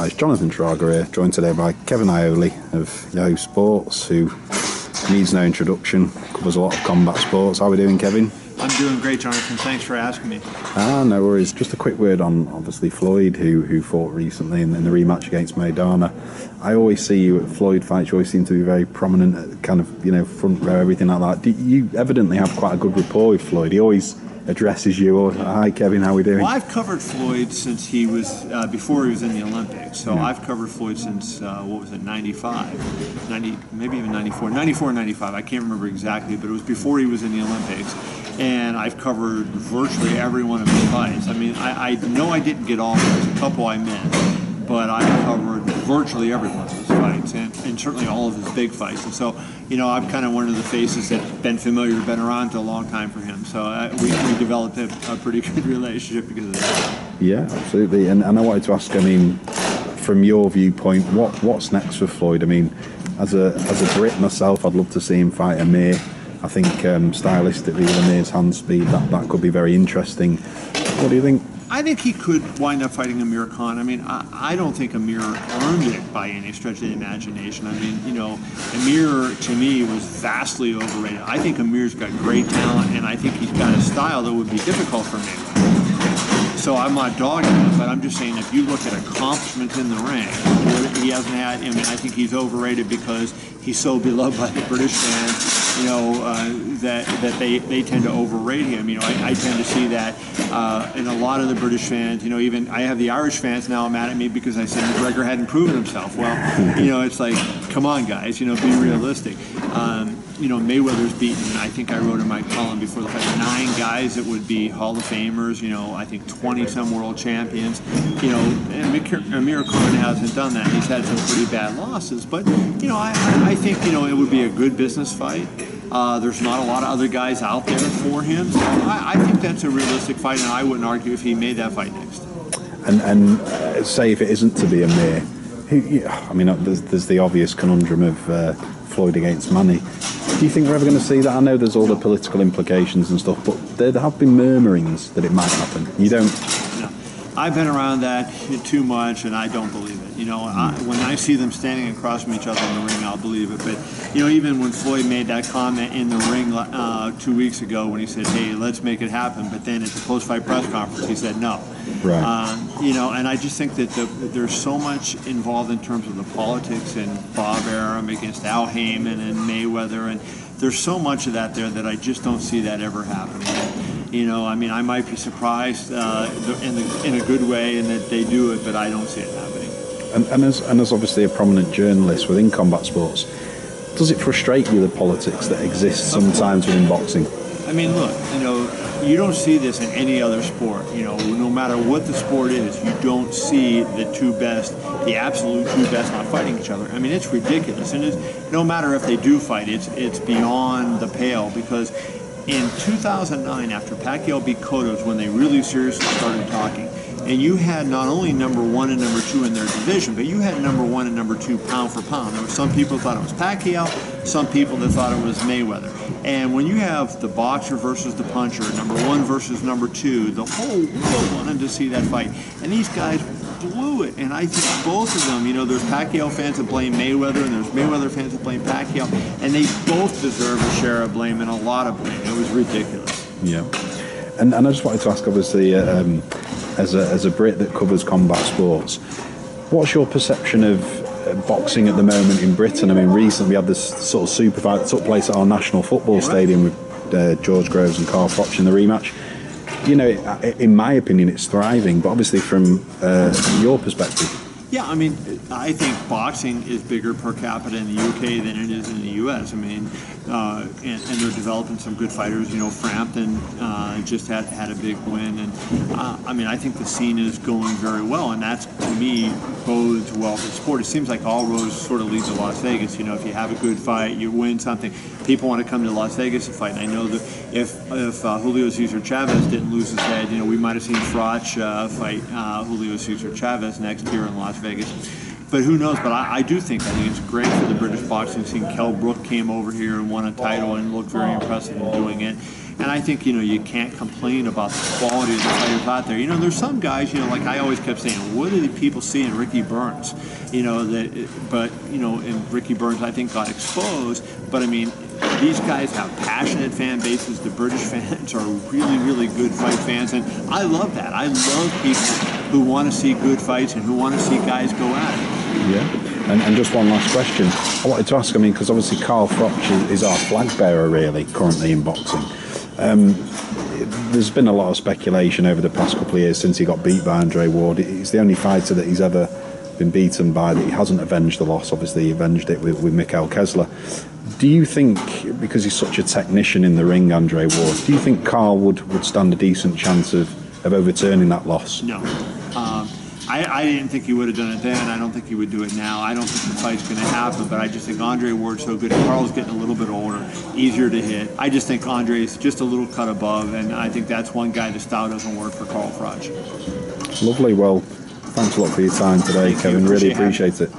It's Jonathan Trager here, joined today by Kevin Iole of Yahoo Sports, who needs no introduction, covers a lot of combat sports. How are we doing, Kevin? I'm doing great, Jonathan. Thanks for asking me. No worries. Just a quick word on, obviously, Floyd, who fought recently in the rematch against Maidana. I always see you at Floyd fights, you always seem to be very prominent at kind of, front row, everything like that. You evidently have quite a good rapport with Floyd. He always addresses you, or hi Kevin, how are we doing? Well, I've covered Floyd since he was before he was in the Olympics. So I've covered Floyd since 95, 90, maybe even 94, 95. I can't remember exactly, but it was before he was in the Olympics. And I've covered virtually every one of his fights. I mean, I know I didn't get all of them. There's a couple I missed, but I covered virtually every one of his fights, and certainly all of his big fights. And so, I'm kind of one of the faces that's been familiar, been around for a long time for him. So we developed a pretty good relationship because of that. Yeah, absolutely. And I wanted to ask, I mean, from your viewpoint, what's next for Floyd? I mean, as a Brit myself, I'd love to see him fight Amir. I think stylistically with Amir's hand speed, that could be very interesting. What do you think? I think he could wind up fighting Amir Khan. I mean, I don't think Amir earned it by any stretch of the imagination. I mean, Amir, to me, was vastly overrated. I think Amir's got great talent, and I think he's got a style that would be difficult for Mayweather. So I'm not dogging him, but I'm just saying if you look at accomplishments in the ring, he hasn't had, I think he's overrated because he's so beloved by the British fans, that they tend to overrate him. I tend to see that in a lot of the British fans. Even I have the Irish fans now mad at me because I said McGregor hadn't proven himself. Well, it's like, come on, guys, be realistic. Mayweather's beaten, I think I wrote in my column before the fight, 9 guys that would be Hall of Famers, I think 20-some world champions, and Amir Khan hasn't done that. He's had some pretty bad losses, but, I think, it would be a good business fight. There's not a lot of other guys out there for him. So I think that's a realistic fight, and I wouldn't argue if he made that fight next. And say if it isn't to be Amir, there's the obvious conundrum of Floyd against Manny. Do you think we're ever going to see that? I know there's all the political implications and stuff, but there have been murmurings that it might happen. You don't? No. I've been around that too much, and I don't believe it. When I see them standing across from each other in the ring, I'll believe it. But, even when Floyd made that comment in the ring 2 weeks ago when he said, hey, let's make it happen, but then at the post-fight press conference, he said no. Right. And I just think that there's so much involved in terms of the politics and Bob Arum against Al Heyman and Mayweather, and there's so much of that there that I just don't see that ever happening. I might be surprised in a good way in that they do it, but I don't see it happening. And as obviously a prominent journalist within combat sports, does it frustrate you, the politics that exist sometimes within boxing? I mean, look, you don't see this in any other sport. No matter what the sport is, you don't see the absolute two best not fighting each other. I mean, it's ridiculous. And no matter if they do fight, it's beyond the pale, because in 2009, after Pacquiao beat Cotto, when they really seriously started talking, and you had not only number 1 and number 2 in their division, but you had number 1 and number 2 pound for pound. There were some people who thought it was Pacquiao, some people that thought it was Mayweather. And when you have the boxer versus the puncher, number 1 versus number 2, the whole world wanted to see that fight. And these guys blew it. And I think both of them, there's Pacquiao fans that blame Mayweather, and there's Mayweather fans that blame Pacquiao, and they both deserve a share of blame and a lot of blame. It was ridiculous. Yeah. And I just wanted to ask, obviously, as a Brit that covers combat sports, what's your perception of boxing at the moment in Britain? I mean, recently we had this sort of super fight that took place at our national football stadium with George Groves and Carl Froch in the rematch. In my opinion, it's thriving, but obviously from your perspective. Yeah, I mean, I think boxing is bigger per capita in the UK than it is in the US. I mean, and they're developing some good fighters. Frampton just had a big win, and I think the scene is going very well, and that's, to me, bodes well for the sport. It seems like all roads sort of lead to Las Vegas. If you have a good fight, you win something, people want to come to Las Vegas to fight. And I know that if Julio Cesar Chavez didn't lose his head, we might have seen Froch fight Julio Cesar Chavez next year in Las Vegas. But who knows? But I think it's great for the British boxing scene. Kell Brook came over here and won a title and looked very impressive in doing it. And I think, you can't complain about the quality of the fighters out there. There's some guys, like I always kept saying, what do the people see in Ricky Burns? And Ricky Burns, I think, got exposed. But I mean, these guys have passionate fan bases. The British fans are really, really good fight fans. And I love that. I love people who want to see good fights and who want to see guys go at it. Yeah. And just one last question. I wanted to ask, because obviously Carl Froch is our flag bearer, really, currently in boxing. There's been a lot of speculation over the past couple of years since he got beat by Andre Ward. He's the only fighter that he's ever been beaten by that he hasn't avenged the loss. Obviously, he avenged it with Mikhail Kessler. Do you think, because he's such a technician in the ring, Andre Ward, do you think Carl would stand a decent chance of overturning that loss? No. I didn't think he would have done it then. I don't think he would do it now. I don't think the fight's going to happen, but I just think Andre Ward's so good. Carl's getting a little bit older, easier to hit. I just think Andre's just a little cut above, and I think that's one guy the style doesn't work for Carl Froch. Lovely. Well, thanks a lot for your time today, Kevin. Really appreciate it.